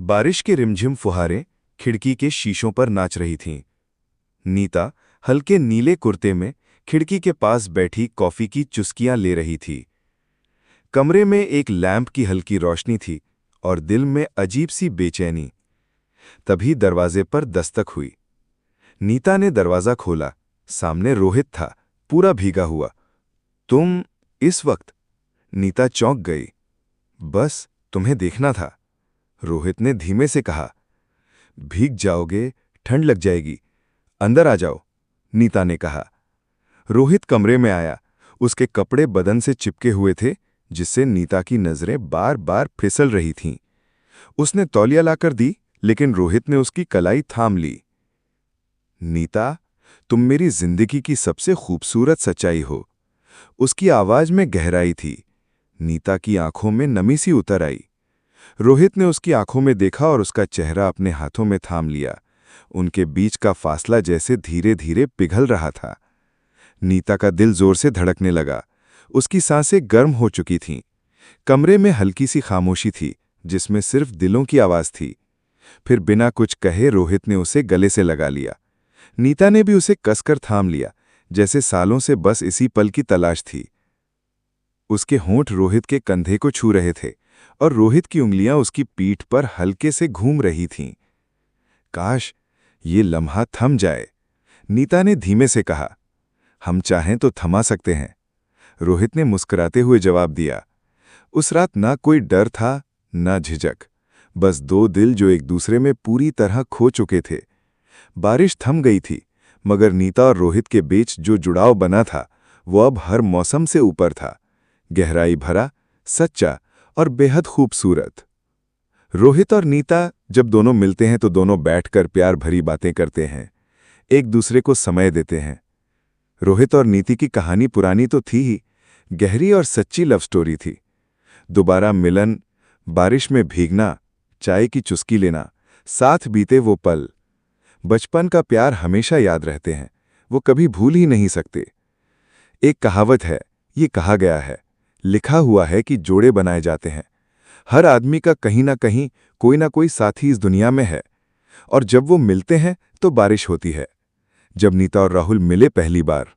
बारिश के रिमझिम फुहारें खिड़की के शीशों पर नाच रही थीं। नीता हल्के नीले कुर्ते में खिड़की के पास बैठी कॉफी की चुस्कियां ले रही थी। कमरे में एक लैंप की हल्की रोशनी थी और दिल में अजीब सी बेचैनी। तभी दरवाजे पर दस्तक हुई। नीता ने दरवाजा खोला। सामने रोहित था, पूरा भीगा हुआ। तुम इस वक्त? नीता चौंक गई। बस तुम्हें देखना था, रोहित ने धीमे से कहा। भीग जाओगे, ठंड लग जाएगी, अंदर आ जाओ, नीता ने कहा। रोहित कमरे में आया। उसके कपड़े बदन से चिपके हुए थे, जिससे नीता की नजरें बार बार फिसल रही थीं। उसने तौलिया लाकर दी, लेकिन रोहित ने उसकी कलाई थाम ली। नीता, तुम मेरी जिंदगी की सबसे खूबसूरत सच्चाई हो। उसकी आवाज में गहराई थी। नीता की आंखों में नमी सी उतर आई। रोहित ने उसकी आंखों में देखा और उसका चेहरा अपने हाथों में थाम लिया। उनके बीच का फासला जैसे धीरे धीरे पिघल रहा था। नीता का दिल जोर से धड़कने लगा। उसकी सांसें गर्म हो चुकी थीं। कमरे में हल्की सी खामोशी थी, जिसमें सिर्फ दिलों की आवाज थी। फिर बिना कुछ कहे रोहित ने उसे गले से लगा लिया। नीता ने भी उसे कसकर थाम लिया, जैसे सालों से बस इसी पल की तलाश थी। उसके होंठ रोहित के कंधे को छू रहे थे और रोहित की उंगलियां उसकी पीठ पर हल्के से घूम रही थीं। काश ये लम्हा थम जाए, नीता ने धीमे से कहा। हम चाहें तो थमा सकते हैं, रोहित ने मुस्कुराते हुए जवाब दिया। उस रात ना कोई डर था, ना झिझक, बस दो दिल जो एक दूसरे में पूरी तरह खो चुके थे। बारिश थम गई थी, मगर नीता और रोहित के बीच जो जुड़ाव बना था, वो अब हर मौसम से ऊपर था। गहराई भरा, सच्चा और बेहद खूबसूरत। रोहित और नीता जब दोनों मिलते हैं तो दोनों बैठकर प्यार भरी बातें करते हैं, एक दूसरे को समय देते हैं। रोहित और नीति की कहानी पुरानी तो थी ही, गहरी और सच्ची लव स्टोरी थी। दोबारा मिलन, बारिश में भीगना, चाय की चुस्की लेना, साथ बीते वो पल। बचपन का प्यार हमेशा याद रहते हैं, वो कभी भूल ही नहीं सकते। एक कहावत है, ये कहा गया है, लिखा हुआ है कि जोड़े बनाए जाते हैं। हर आदमी का कहीं ना कहीं कोई ना कोई साथी इस दुनिया में है, और जब वो मिलते हैं तो बारिश होती है। जब नीता और राहुल मिले पहली बार,